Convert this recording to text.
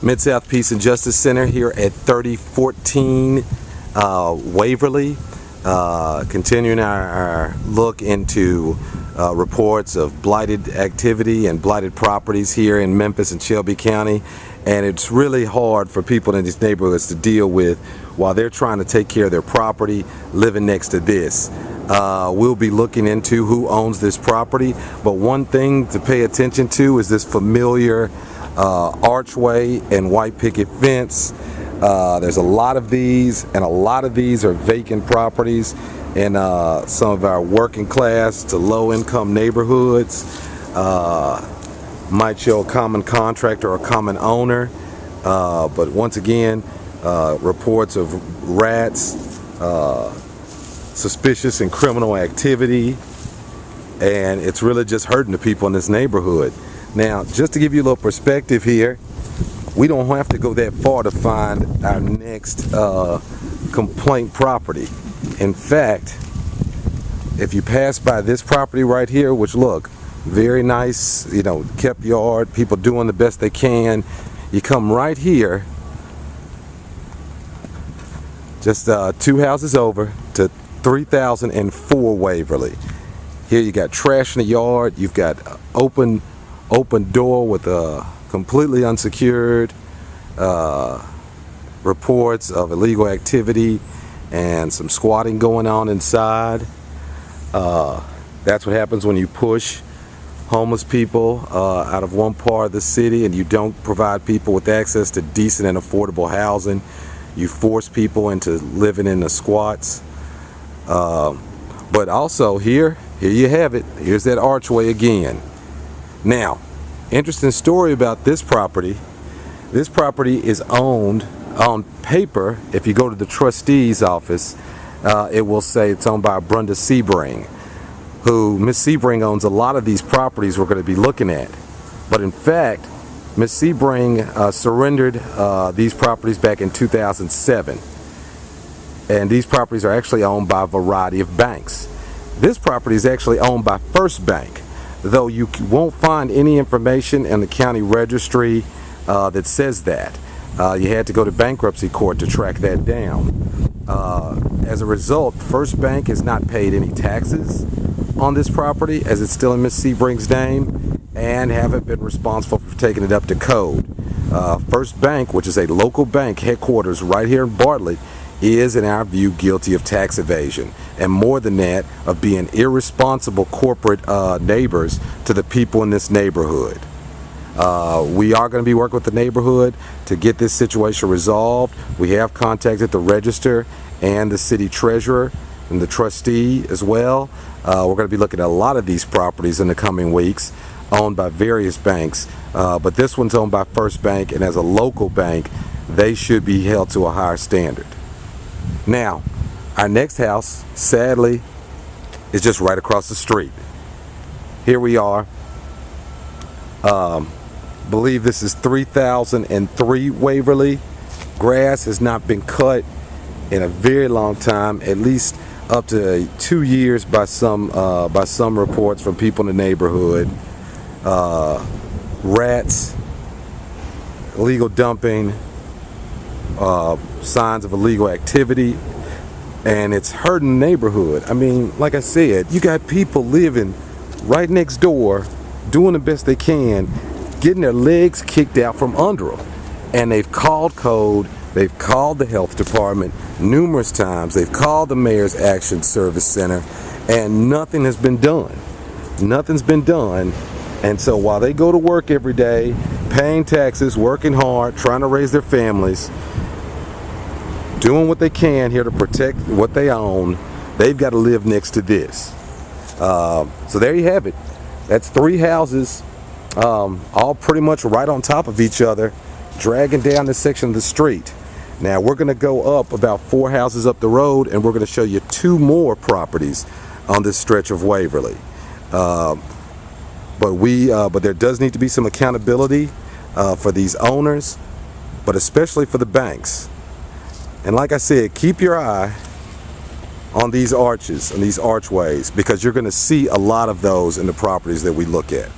Mid-South Peace and Justice Center here at 3014 Waverly, continuing our look into reports of blighted activity and blighted properties here in Memphis and Shelby County. And it's really hard for people in these neighborhoods to deal with while they're trying to take care of their property living next to this. We'll be looking into who owns this property, but one thing to pay attention to is this familiar archway and white picket fence. There's a lot of these, and a lot of these are vacant properties in some of our working class to low income neighborhoods. Might show a common contractor or a common owner, but once again, reports of rats, suspicious and criminal activity, and it's really just hurting the people in this neighborhood. Now, just to give you a little perspective here, we don't have to go that far to find our next complaint property. In fact, if you pass by this property right here, which look very nice, you know, kept yard, people doing the best they can, you come right here, just 2 houses over, to 3004 Waverly. Here you got trash in the yard, you've got open door with a completely unsecured, reports of illegal activity and some squatting going on inside. That's what happens when you push homeless people out of one part of the city and you don't provide people with access to decent and affordable housing. You force people into living in the squats. But also here you have it. Here's that archway again. Now, interesting story about this property. This property is owned on paper. If you go to the trustee's office, it will say it's owned by Brenda Sebring, who Miss Sebring owns a lot of these properties we're going to be looking at. But in fact, Miss Sebring surrendered these properties back in 2007. And these properties are actually owned by a variety of banks. This property is actually owned by First Bank, though you won't find any information in the county registry that says that. You had to go to bankruptcy court to track that down. As a result, First Bank has not paid any taxes on this property as it's still in Miss Sebring's name, and haven't been responsible for taking it up to code. First Bank, which is a local bank headquarters right here in Bartlett, is, in our view, guilty of tax evasion, and more than that, of being irresponsible corporate neighbors to the people in this neighborhood. We are going to be working with the neighborhood to get this situation resolved. We have contacted the register and the city treasurer and the trustee as well. We're going to be looking at a lot of these properties in the coming weeks, owned by various banks, but this one's owned by First Bank, and as a local bank, they should be held to a higher standard. Now, our next house, sadly, is just right across the street. Here we are. Believe this is 3003 Waverly. Grass has not been cut in a very long time, at least up to 2 years by some reports from people in the neighborhood. Rats, illegal dumping, signs of illegal activity, and it's hurting the neighborhood. I mean, like I said, you got people living right next door, doing the best they can, getting their legs kicked out from under them, and they've called code, they've called the health department numerous times, they've called the Mayor's Action Service Center, and nothing has been done. Nothing's been done. And so while they go to work every day, paying taxes, working hard, trying to raise their families, doing what they can here to protect what they own, they've got to live next to this. So there you have it. That's 3 houses, all pretty much right on top of each other, dragging down this section of the street. Now we're going to go up about 4 houses up the road, and we're going to show you 2 more properties on this stretch of Waverly. But there does need to be some accountability for these owners, but especially for the banks. And like I said, keep your eye on these arches and these archways, because you're going to see a lot of those in the properties that we look at.